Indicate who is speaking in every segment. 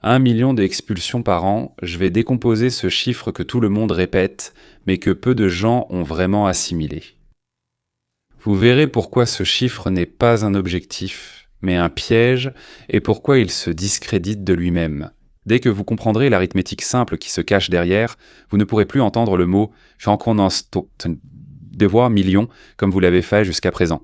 Speaker 1: 1 million d'expulsions par an, je vais décomposer ce chiffre que tout le monde répète, mais que peu de gens ont vraiment assimilé. Vous verrez pourquoi ce chiffre n'est pas un objectif, mais un piège, et pourquoi il se discrédite de lui-même. Dès que vous comprendrez l'arithmétique simple qui se cache derrière, vous ne pourrez plus entendre le mot devoir million comme vous l'avez fait jusqu'à présent.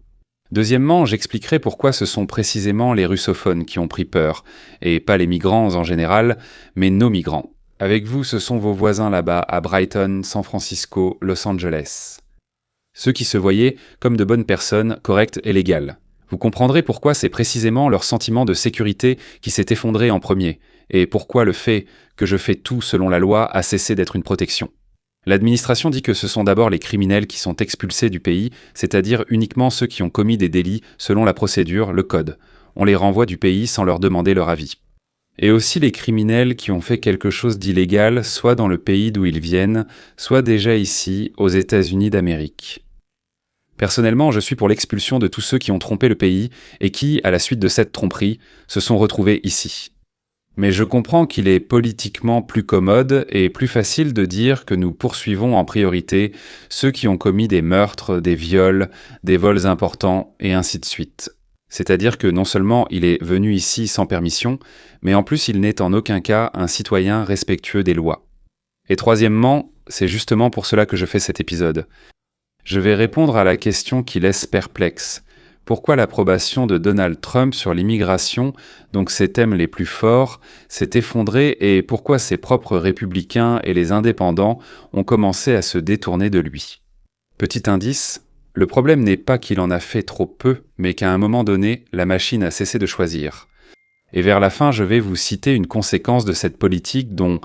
Speaker 1: Deuxièmement, j'expliquerai pourquoi ce sont précisément les russophones qui ont pris peur, et pas les migrants en général, mais nos migrants. Avec vous, ce sont vos voisins là-bas, à Brighton, San Francisco, Los Angeles. Ceux qui se voyaient comme de bonnes personnes, correctes et légales. Vous comprendrez pourquoi c'est précisément leur sentiment de sécurité qui s'est effondré en premier, et pourquoi le fait que je fais tout selon la loi a cessé d'être une protection. L'administration dit que ce sont d'abord les criminels qui sont expulsés du pays, c'est-à-dire uniquement ceux qui ont commis des délits selon la procédure, le code. On les renvoie du pays sans leur demander leur avis. Et aussi les criminels qui ont fait quelque chose d'illégal, soit dans le pays d'où ils viennent, soit déjà ici, aux États-Unis d'Amérique. Personnellement, je suis pour l'expulsion de tous ceux qui ont trompé le pays et qui, à la suite de cette tromperie, se sont retrouvés ici. Mais je comprends qu'il est politiquement plus commode et plus facile de dire que nous poursuivons en priorité ceux qui ont commis des meurtres, des viols, des vols importants et ainsi de suite. C'est-à-dire que non seulement il est venu ici sans permission, mais en plus il n'est en aucun cas un citoyen respectueux des lois. Et troisièmement, c'est justement pour cela que je fais cet épisode. Je vais répondre à la question qui laisse perplexe. Pourquoi l'approbation de Donald Trump sur l'immigration, donc ses thèmes les plus forts, s'est effondrée et pourquoi ses propres républicains et les indépendants ont commencé à se détourner de lui. Petit indice, le problème n'est pas qu'il en a fait trop peu, mais qu'à un moment donné, la machine a cessé de choisir. Et vers la fin, je vais vous citer une conséquence de cette politique dont,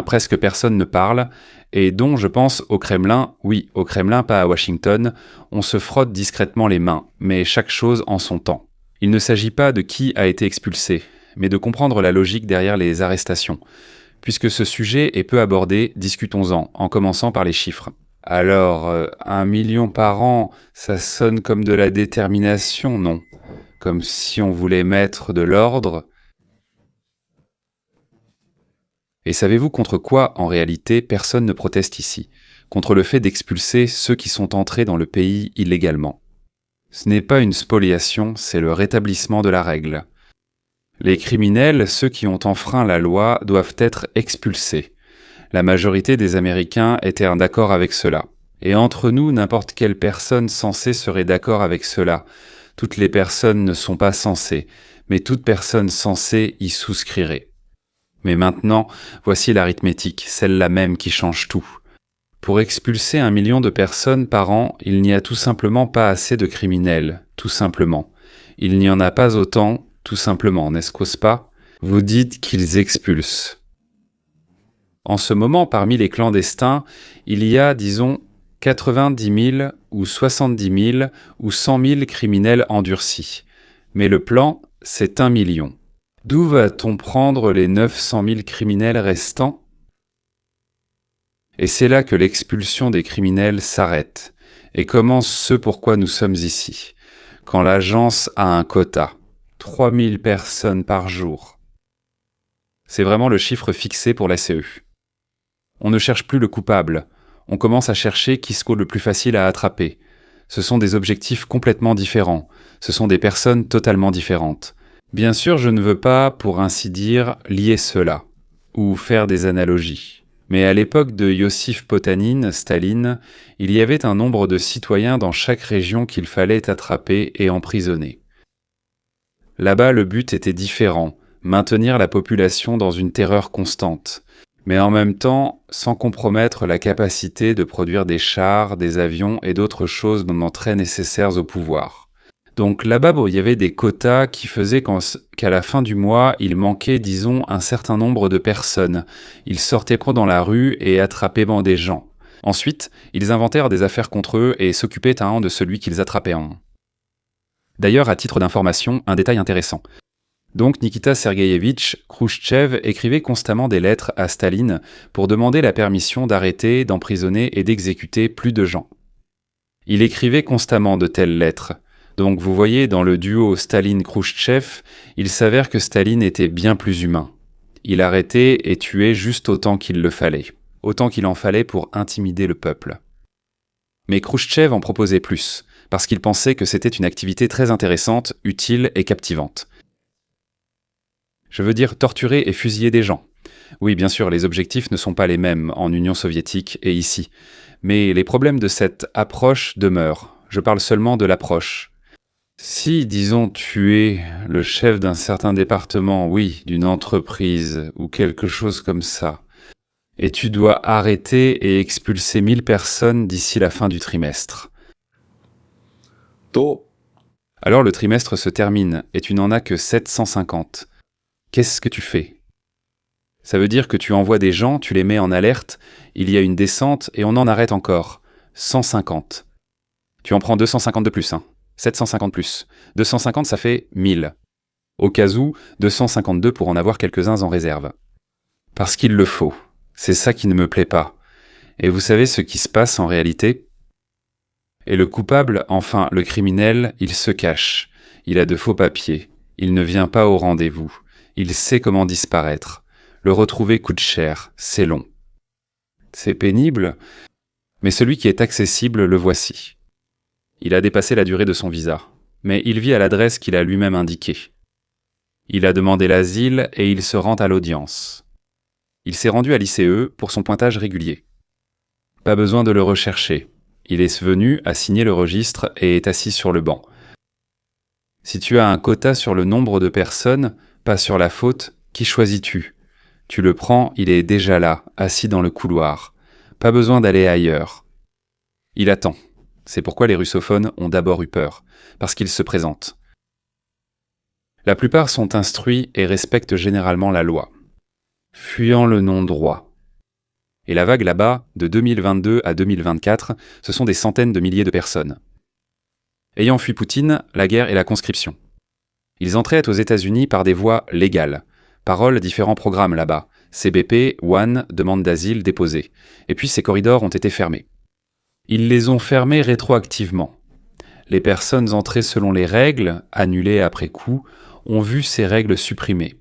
Speaker 1: presque personne ne parle, et dont, je pense, au Kremlin, oui, au Kremlin, pas à Washington, on se frotte discrètement les mains, mais chaque chose en son temps. Il ne s'agit pas de qui a été expulsé, mais de comprendre la logique derrière les arrestations. Puisque ce sujet est peu abordé, discutons-en, en commençant par les chiffres. Alors, 1 million par an, ça sonne comme de la détermination, non ? Comme si on voulait mettre de l'ordre. Et savez-vous contre quoi, en réalité, personne ne proteste ici ? Contre le fait d'expulser ceux qui sont entrés dans le pays illégalement. Ce n'est pas une spoliation, c'est le rétablissement de la règle. Les criminels, ceux qui ont enfreint la loi, doivent être expulsés. La majorité des Américains étaient d'accord avec cela. Et entre nous, n'importe quelle personne censée serait d'accord avec cela. Toutes les personnes ne sont pas censées, mais toute personne censée y souscrirait. Mais maintenant, voici l'arithmétique, celle-là même qui change tout. Pour expulser 1 million de personnes par an, il n'y a tout simplement pas assez de criminels, tout simplement. Il n'y en a pas autant, tout simplement, n'est-ce pas ? Vous dites qu'ils expulsent. En ce moment, parmi les clandestins, il y a, disons, 90 000 ou 70 000 ou 100 000 criminels endurcis. Mais le plan, c'est 1 million. D'où va-t-on prendre les 900 000 criminels restants ? Et c'est là que l'expulsion des criminels s'arrête et commence ce pourquoi nous sommes ici. Quand l'agence a un quota, 3 000 personnes par jour. C'est vraiment le chiffre fixé pour la CE. On ne cherche plus le coupable. On commence à chercher qui score le plus facile à attraper. Ce sont des objectifs complètement différents. Ce sont des personnes totalement différentes. Bien sûr, je ne veux pas, pour ainsi dire, lier cela, ou faire des analogies. Mais à l'époque de Iosif Potanin, Staline, il y avait un nombre de citoyens dans chaque région qu'il fallait attraper et emprisonner. Là-bas, le but était différent, maintenir la population dans une terreur constante. Mais en même temps, sans compromettre la capacité de produire des chars, des avions et d'autres choses non très nécessaires au pouvoir. Donc là-bas, il y avait des quotas qui faisaient qu'à la fin du mois, il manquait, disons, un certain nombre de personnes. Ils sortaient dans la rue et attrapaient des gens. Ensuite, ils inventèrent des affaires contre eux et s'occupaient de celui qu'ils attrapaient. D'ailleurs, à titre d'information, un détail intéressant. Donc Nikita Sergueïevitch Khrouchtchev écrivait constamment des lettres à Staline pour demander la permission d'arrêter, d'emprisonner et d'exécuter plus de gens. Il écrivait constamment de telles lettres. Donc vous voyez, dans le duo Staline-Khrouchtchev, il s'avère que Staline était bien plus humain. Il arrêtait et tuait juste autant qu'il le fallait, autant qu'il en fallait pour intimider le peuple. Mais Khrouchtchev en proposait plus, parce qu'il pensait que c'était une activité très intéressante, utile et captivante. Je veux dire torturer et fusiller des gens. Oui, bien sûr, les objectifs ne sont pas les mêmes en Union soviétique et ici, mais les problèmes de cette approche demeurent. Je parle seulement de l'approche. Si, disons, tu es le chef d'un certain département, oui, d'une entreprise ou quelque chose comme ça, et tu dois arrêter et expulser 1000 personnes d'ici la fin du trimestre. Alors le trimestre se termine et tu n'en as que 750. Qu'est-ce que tu fais ? Ça veut dire que tu envoies des gens, tu les mets en alerte, il y a une descente et on en arrête encore. 150. Tu en prends 250 de plus, 750 plus. 250, ça fait 1000. Au cas où, 252 pour en avoir quelques-uns en réserve. Parce qu'il le faut. C'est ça qui ne me plaît pas. Et vous savez ce qui se passe en réalité ? Et le coupable, enfin le criminel, il se cache. Il a de faux papiers. Il ne vient pas au rendez-vous. Il sait comment disparaître. Le retrouver coûte cher, c'est long. C'est pénible, mais celui qui est accessible, le voici. Il a dépassé la durée de son visa, mais il vit à l'adresse qu'il a lui-même indiquée. Il a demandé l'asile et il se rend à l'audience. Il s'est rendu à l'ICE pour son pointage régulier. Pas besoin de le rechercher. Il est venu, a signé le registre et est assis sur le banc. Si tu as un quota sur le nombre de personnes, pas sur la faute, qui choisis-tu ? Tu le prends, il est déjà là, assis dans le couloir. Pas besoin d'aller ailleurs. Il attend. C'est pourquoi les russophones ont d'abord eu peur, parce qu'ils se présentent. La plupart sont instruits et respectent généralement la loi, fuyant le non-droit. Et la vague là-bas, de 2022 à 2024, ce sont des centaines de milliers de personnes. Ayant fui Poutine, la guerre et la conscription. Ils entraient aux États-Unis par des voies légales. Parole différents programmes là-bas. CBP, ONE, demande d'asile déposée. Et puis ces corridors ont été fermés. Ils les ont fermés rétroactivement. Les personnes entrées selon les règles, annulées après coup, ont vu ces règles supprimées.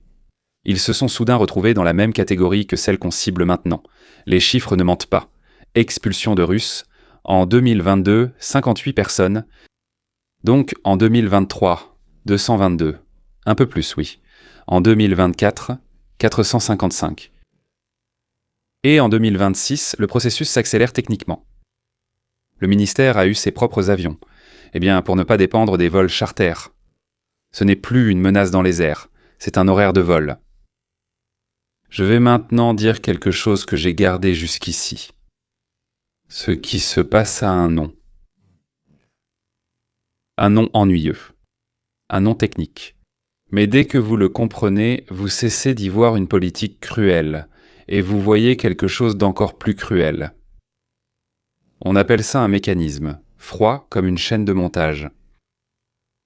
Speaker 1: Ils se sont soudain retrouvés dans la même catégorie que celle qu'on cible maintenant. Les chiffres ne mentent pas. Expulsion de Russes. En 2022, 58 personnes. Donc en 2023, 222. Un peu plus, oui. En 2024, 455. Et en 2026, le processus s'accélère techniquement. Le ministère a eu ses propres avions. Eh bien, pour ne pas dépendre des vols charters. Ce n'est plus une menace dans les airs, c'est un horaire de vol. Je vais maintenant dire quelque chose que j'ai gardé jusqu'ici. Ce qui se passe a un nom. Un nom ennuyeux. Un nom technique. Mais dès que vous le comprenez, vous cessez d'y voir une politique cruelle, et vous voyez quelque chose d'encore plus cruel. On appelle ça un mécanisme, froid comme une chaîne de montage.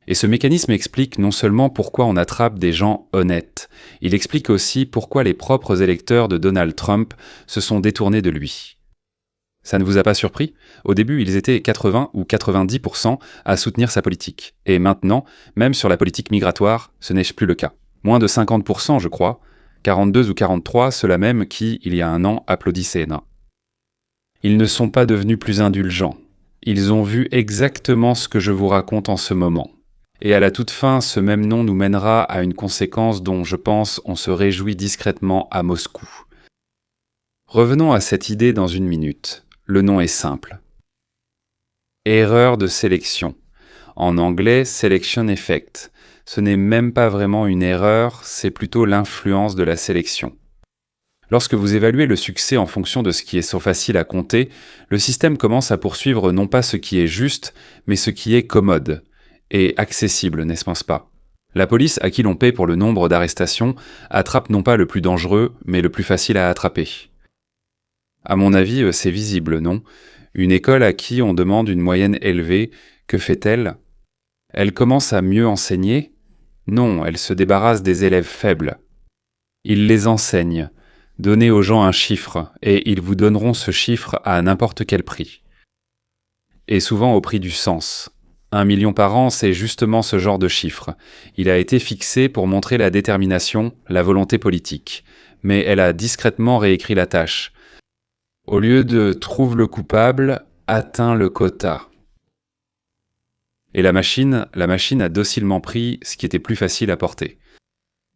Speaker 1: Et ce mécanisme explique non seulement pourquoi on attrape des gens honnêtes, il explique aussi pourquoi les propres électeurs de Donald Trump se sont détournés de lui. Ça ne vous a pas surpris ? Au début, ils étaient 80 ou 90% à soutenir sa politique. Et maintenant, même sur la politique migratoire, ce n'est plus le cas. Moins de 50%, je crois. 42 ou 43, ceux-là même qui, il y a un an, applaudissaient ENA. Ils ne sont pas devenus plus indulgents. Ils ont vu exactement ce que je vous raconte en ce moment. Et à la toute fin, ce même nom nous mènera à une conséquence dont, je pense, on se réjouit discrètement à Moscou. Revenons à cette idée dans une minute. Le nom est simple. Erreur de sélection. En anglais, selection effect. Ce n'est même pas vraiment une erreur, c'est plutôt l'influence de la sélection. Lorsque vous évaluez le succès en fonction de ce qui est so facile à compter, le système commence à poursuivre non pas ce qui est juste, mais ce qui est commode et accessible, n'est-ce pas ? La police, à qui l'on paie pour le nombre d'arrestations, attrape non pas le plus dangereux, mais le plus facile à attraper. À mon avis, c'est visible, non ? Une école à qui on demande une moyenne élevée, que fait-elle ? Elle commence à mieux enseigner ? Non, elle se débarrasse des élèves faibles. Il les enseigne. Donnez aux gens un chiffre, et ils vous donneront ce chiffre à n'importe quel prix. Et souvent au prix du sens. 1 million par an, c'est justement ce genre de chiffre. Il a été fixé pour montrer la détermination, la volonté politique. Mais elle a discrètement réécrit la tâche. Au lieu de « trouve le coupable », atteint le quota. Et la machine a docilement pris ce qui était plus facile à porter.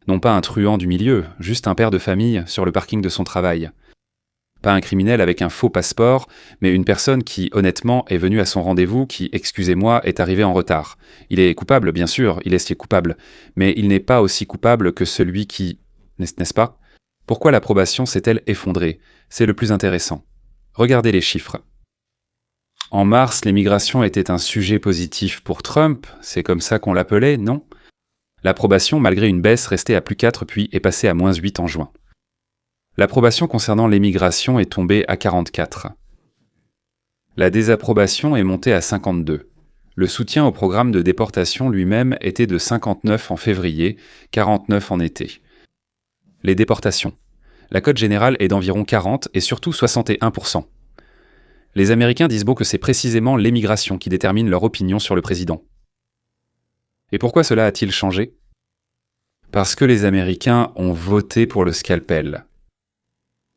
Speaker 1: Non pas un truand du milieu, juste un père de famille sur le parking de son travail. Pas un criminel avec un faux passeport, mais une personne qui, honnêtement, est venue à son rendez-vous, qui, excusez-moi, est arrivée en retard. Il est coupable, bien sûr, il est coupable, mais il n'est pas aussi coupable que celui qui... N'est-ce pas ? Pourquoi l'approbation s'est-elle effondrée ? C'est le plus intéressant. Regardez les chiffres. En mars, l'immigration était un sujet positif pour Trump, c'est comme ça qu'on l'appelait, non ? L'approbation, malgré une baisse, restait à plus 4 puis est passée à moins 8 en juin. L'approbation concernant l'émigration est tombée à 44. La désapprobation est montée à 52. Le soutien au programme de déportation lui-même était de 59 en février, 49 en été. Les déportations. La cote générale est d'environ 40 et surtout 61%. Les Américains disent beau que c'est précisément l'émigration qui détermine leur opinion sur le président. Et pourquoi cela a-t-il changé ? Parce que les Américains ont voté pour le scalpel.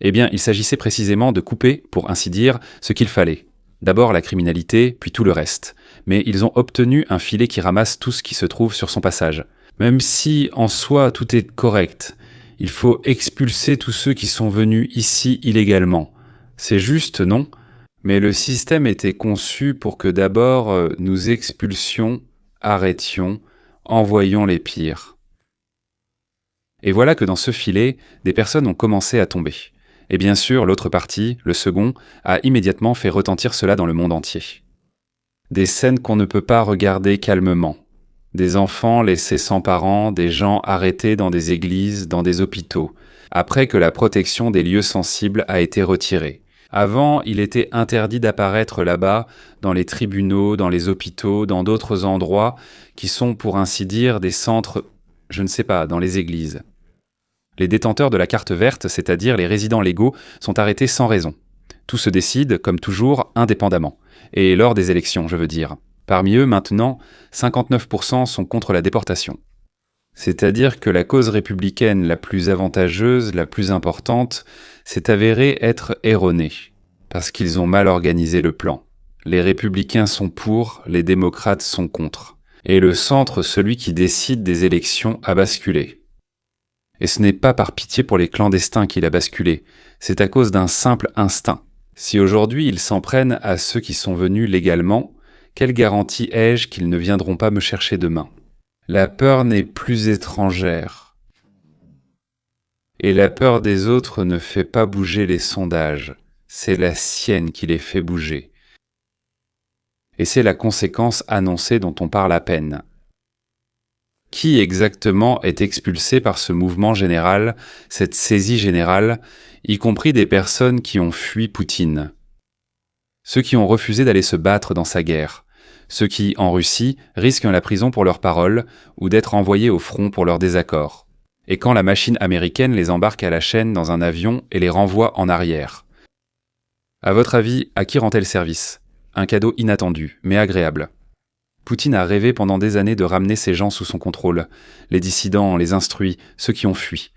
Speaker 1: Eh bien, il s'agissait précisément de couper, pour ainsi dire, ce qu'il fallait. D'abord la criminalité, puis tout le reste. Mais ils ont obtenu un filet qui ramasse tout ce qui se trouve sur son passage. Même si, en soi, tout est correct, il faut expulser tous ceux qui sont venus ici illégalement. C'est juste, non ? Mais le système était conçu pour que d'abord nous expulsions, arrêtions, envoyions les pires. Et voilà que dans ce filet, des personnes ont commencé à tomber. Et bien sûr, l'autre partie, le second, a immédiatement fait retentir cela dans le monde entier. Des scènes qu'on ne peut pas regarder calmement. Des enfants laissés sans parents, des gens arrêtés dans des églises, dans des hôpitaux, après que la protection des lieux sensibles a été retirée. Avant, il était interdit d'apparaître là-bas, dans les tribunaux, dans les hôpitaux, dans d'autres endroits qui sont, pour ainsi dire, des centres, je ne sais pas, dans les églises. Les détenteurs de la carte verte, c'est-à-dire les résidents légaux, sont arrêtés sans raison. Tout se décide, comme toujours, indépendamment. Et lors des élections, je veux dire. Parmi eux, maintenant, 59% sont contre la déportation. C'est-à-dire que la cause républicaine la plus avantageuse, la plus importante, s'est avérée être erronée. Parce qu'ils ont mal organisé le plan. Les républicains sont pour, les démocrates sont contre. Et le centre, celui qui décide des élections, a basculé. Et ce n'est pas par pitié pour les clandestins qu'il a basculé, c'est à cause d'un simple instinct. Si aujourd'hui ils s'en prennent à ceux qui sont venus légalement, quelle garantie ai-je qu'ils ne viendront pas me chercher demain ? La peur n'est plus étrangère. Et la peur des autres ne fait pas bouger les sondages, c'est la sienne qui les fait bouger. Et c'est la conséquence annoncée dont on parle à peine. Qui exactement est expulsé par ce mouvement général, cette saisie générale, y compris des personnes qui ont fui Poutine ? Ceux qui ont refusé d'aller se battre dans sa guerre, ceux qui, en Russie, risquent la prison pour leurs paroles ou d'être envoyés au front pour leurs désaccords. Et quand la machine américaine les embarque à la chaîne dans un avion et les renvoie en arrière. À votre avis, à qui rend-elle service ? Un cadeau inattendu, mais agréable. Poutine a rêvé pendant des années de ramener ces gens sous son contrôle, les dissidents, les instruits, ceux qui ont fui.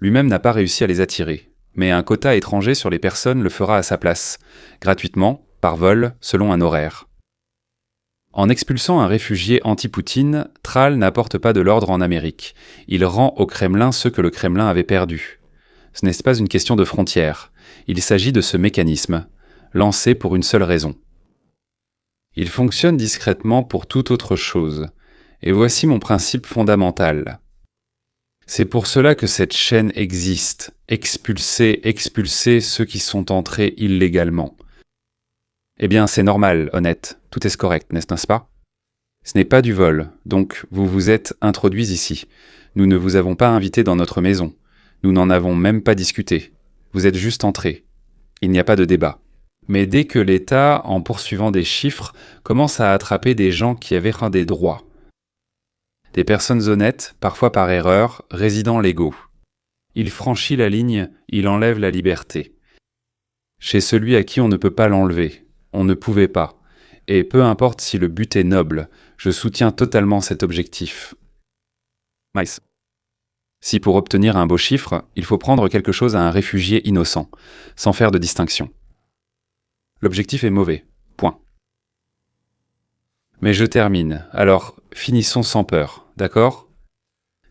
Speaker 1: Lui-même n'a pas réussi à les attirer, mais un quota étranger sur les personnes le fera à sa place, gratuitement, par vol, selon un horaire. En expulsant un réfugié anti-Poutine, Thrall n'apporte pas de l'ordre en Amérique. Il rend au Kremlin ce que le Kremlin avait perdu. Ce n'est pas une question de frontières. Il s'agit de ce mécanisme, lancé pour une seule raison. Il fonctionne discrètement pour toute autre chose. Et voici mon principe fondamental. C'est pour cela que cette chaîne existe. Expulser ceux qui sont entrés illégalement. Eh bien, c'est normal, honnête. Tout est correct, n'est-ce pas ? Ce n'est pas du vol, donc vous vous êtes introduits ici. Nous ne vous avons pas invité dans notre maison. Nous n'en avons même pas discuté. Vous êtes juste entrés. Il n'y a pas de débat. Mais dès que l'État, en poursuivant des chiffres, commence à attraper des gens qui avaient des droits, des personnes honnêtes, parfois par erreur, résidents légaux, il franchit la ligne, il enlève la liberté. Chez celui à qui on ne peut pas l'enlever, on ne pouvait pas, Et peu importe si le but est noble, je soutiens totalement cet objectif. Nice. Si pour obtenir un beau chiffre, il faut prendre quelque chose à un réfugié innocent, sans faire de distinction. L'objectif est mauvais. Point. Mais je termine, alors finissons sans peur, d'accord ?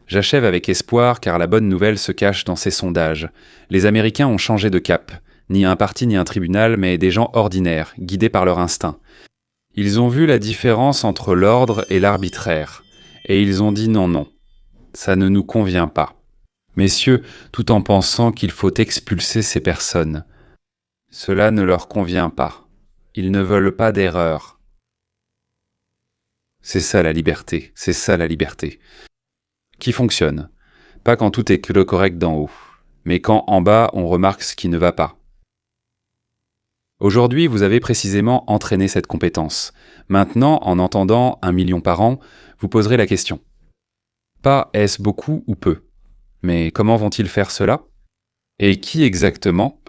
Speaker 1: J'achève avec espoir car la bonne nouvelle se cache dans ces sondages. Les Américains ont changé de cap. Ni un parti ni un tribunal, mais des gens ordinaires, guidés par leur instinct. Ils ont vu la différence entre l'ordre et l'arbitraire. Et ils ont dit non, non. Ça ne nous convient pas. Messieurs, tout en pensant qu'il faut expulser ces personnes. Cela ne leur convient pas. Ils ne veulent pas d'erreur. C'est ça la liberté, c'est ça la liberté. Qui fonctionne. Pas quand tout est que le correct d'en haut, mais quand en bas on remarque ce qui ne va pas. Aujourd'hui, vous avez précisément entraîné cette compétence. Maintenant, en entendant 1 million par an, vous poserez la question. Pas est-ce beaucoup ou peu, mais comment vont-ils faire cela ? Et qui exactement ?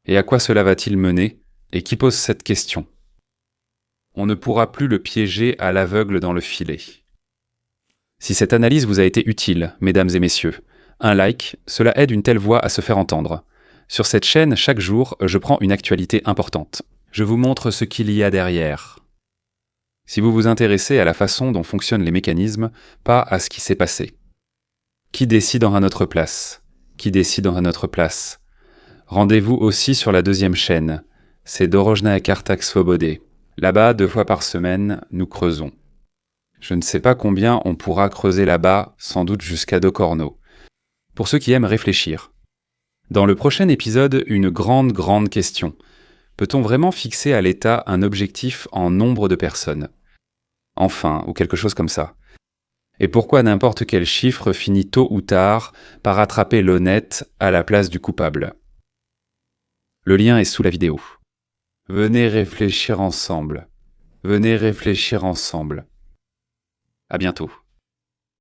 Speaker 1: Et à quoi cela va-t-il mener ? Et qui pose cette question ? On ne pourra plus le piéger à l'aveugle dans le filet. Si cette analyse vous a été utile, mesdames et messieurs, un like, cela aide une telle voix à se faire entendre. Sur cette chaîne, chaque jour, je prends une actualité importante. Je vous montre ce qu'il y a derrière. Si vous vous intéressez à la façon dont fonctionnent les mécanismes, pas à ce qui s'est passé. Qui décide à notre place ? Qui décide à notre place ? Rendez-vous aussi sur la 2e chaîne. C'est Dorojnaia Kartak Svobodé. Là-bas, 2 fois par semaine, nous creusons. Je ne sais pas combien on pourra creuser là-bas, sans doute jusqu'à Dokorno. Pour ceux qui aiment réfléchir. Dans le prochain épisode, une grande question. Peut-on vraiment fixer à l'État un objectif en nombre de personnes ? Enfin, ou quelque chose comme ça. Et pourquoi n'importe quel chiffre finit tôt ou tard par attraper l'honnête à la place du coupable ? Le lien est sous la vidéo. Venez réfléchir ensemble. Venez réfléchir ensemble. À bientôt.